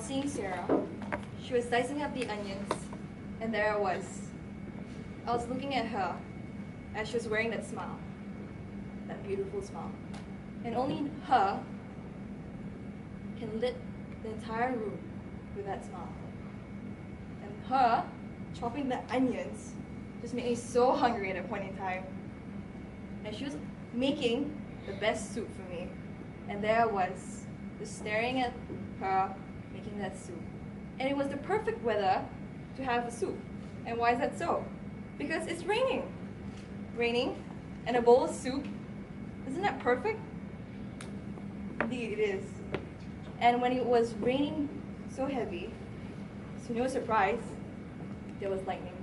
seeing Sarah. She was slicing up the onions, and there I was. I was looking at her as she was wearing that smile, that beautiful smile. And only her can lit the entire room with that smile. And her chopping the onions just made me so hungry at that point in time. And she was making the best soup for me. And there I was, just staring at her making that soup. And it was the perfect weather to have a soup. And why is that so? Because it's raining. Raining and a bowl of soup. Isn't that perfect? Indeed it is. And when it was raining so heavy, to no surprise, there was lightning.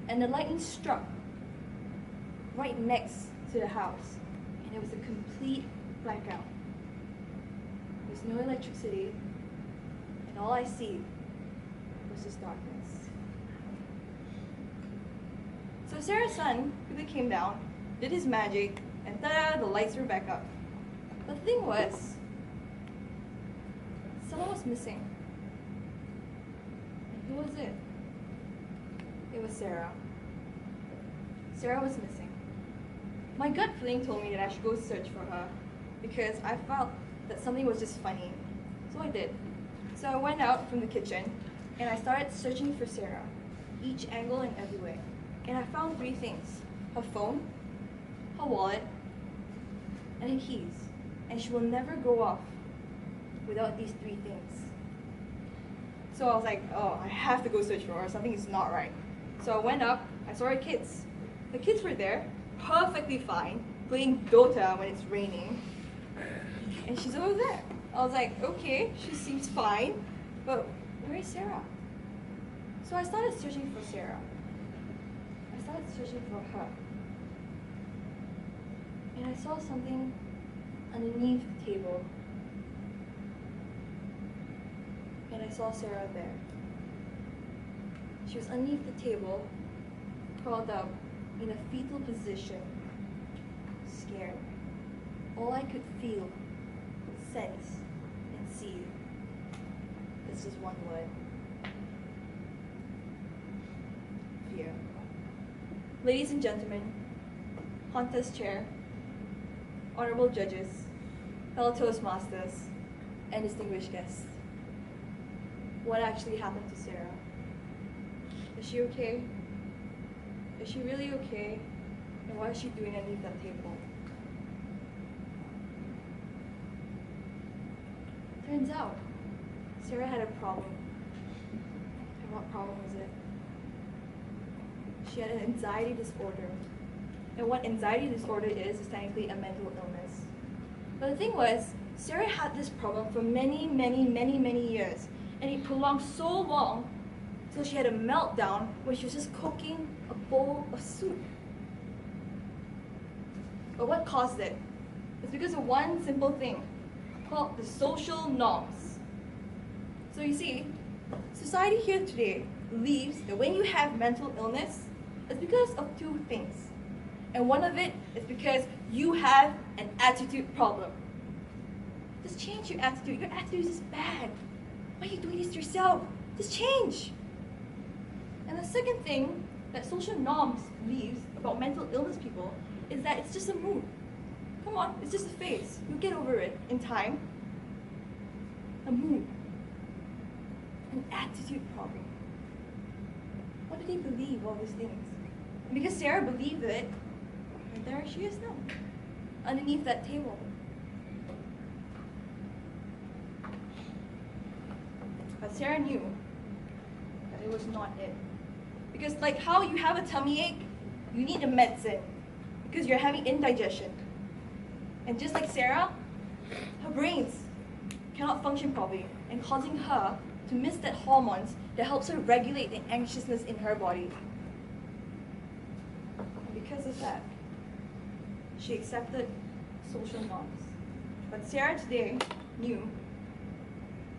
And the lightning struck right next to the house. And it was a complete blackout. There's no electricity, and all I see was just darkness. So Sarah's son quickly came down, did his magic, and ta-da, the lights were back up. But the thing was, someone was missing. And who was it? It was Sarah. Sarah was missing. My gut feeling told me that I should go search for her because I felt that something was just funny. So I did. So I went out from the kitchen and I started searching for Sarah, each angle and everywhere. And I found 3 things: her phone, her wallet, and her keys. And she will never go off without these 3 things. So I was like, oh, I have to go search for her. Something is not right. So I went up, I saw her kids. The kids were there, perfectly fine, playing Dota when it's raining. And she's over there. I was like, okay, she seems fine, but where is Sarah? So I started searching for Sarah. I started searching for her. And I saw something underneath the table. And I saw Sarah there. She was underneath the table, curled up in a fetal position, scared. All I could feel, sense, and see is just one word: fear. Ladies and gentlemen, Haunter's Chair, honorable judges, fellow Toastmasters, and distinguished guests. What actually happened to Sarah? Is she okay? Is she really okay? And what is she doing underneath that table? Turns out, Sarah had a problem. And what problem was it? She had an anxiety disorder. And what anxiety disorder is technically a mental illness. But the thing was, Sarah had this problem for many years. And it prolonged so long till she had a meltdown when she was just cooking a bowl of soup. But what caused it? It's because of one simple thing called the social norms. So you see, society here today believes that when you have mental illness, it's because of 2 things. And one of it is because you have an attitude problem. Just change your attitude. Your attitude is bad. Why are you doing this to yourself? Just change. And the second thing that social norms believes about mental illness people is that it's just a mood. Come on, it's just a phase. You'll get over it in time. A mood. An attitude problem. What did they believe, all these things? And because Sarah believed it, and there she is now, underneath that table. But Sarah knew that it was not it. Because like how you have a tummy ache, you need a medicine because you're having indigestion. And just like Sarah, her brains cannot function properly and causing her to miss that hormones that helps her regulate the anxiousness in her body. And because of that, she accepted social norms. But Sarah today knew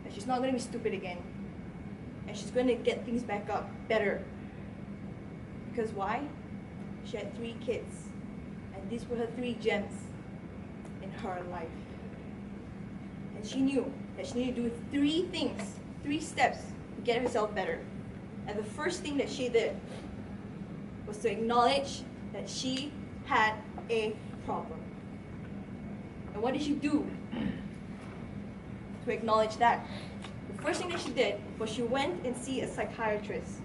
that she's not going to be stupid again. And she's going to get things back up better. Because why? She had 3 kids. And these were her 3 gems in her life. And she knew that she needed to do 3 things, 3 steps to get herself better. And the first thing that she did was to acknowledge that she had a problem. And what did she do to acknowledge that? The first thing that she did was she went and see a psychiatrist.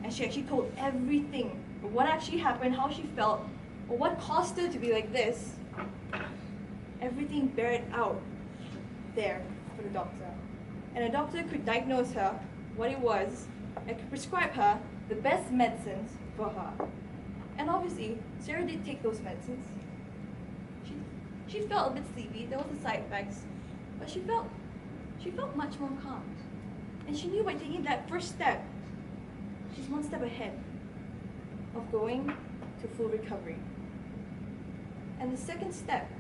And she actually told everything of what actually happened, how she felt, or what caused her to be like this. Everything bared out there for the doctor. And the doctor could diagnose her what it was and could prescribe her the best medicines for her. And obviously, Sarah did take those medicines. She felt a bit sleepy, there was the side effects, but she felt much more calm. And she knew by taking that first step, she's 1 step ahead of going to full recovery. And the second step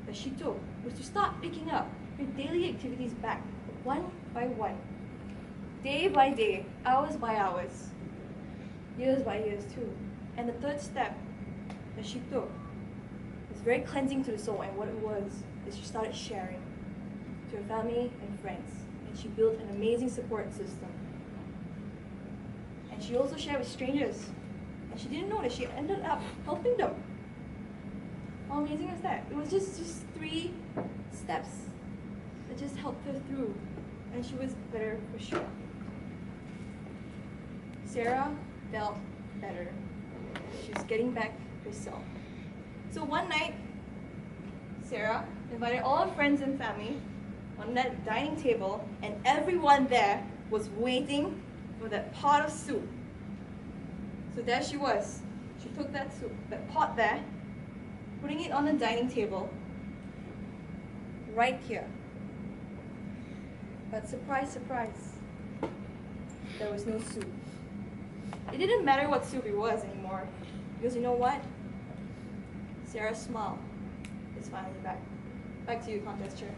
that she took was to start picking up her daily activities back, one by one, day by day, hours by hours, years by years too. And the third step that she took was very cleansing to the soul, and what it was is she started sharing to her family and friends, and she built an amazing support system. And she also shared with strangers, and she didn't know that she ended up helping them. How amazing is that? It was just 3 steps that just helped her through, and she was better for sure. Sarah felt better. She was getting back herself. So one night, Sarah invited all her friends and family on that dining table, and everyone there was waiting for that pot of soup. So there she was. She took that soup, that pot there, putting it on the dining table, right here. But surprise, surprise, there was no soup. It didn't matter what soup it was anymore, because you know what? Sarah's smile is finally back. Back to you, contest chair.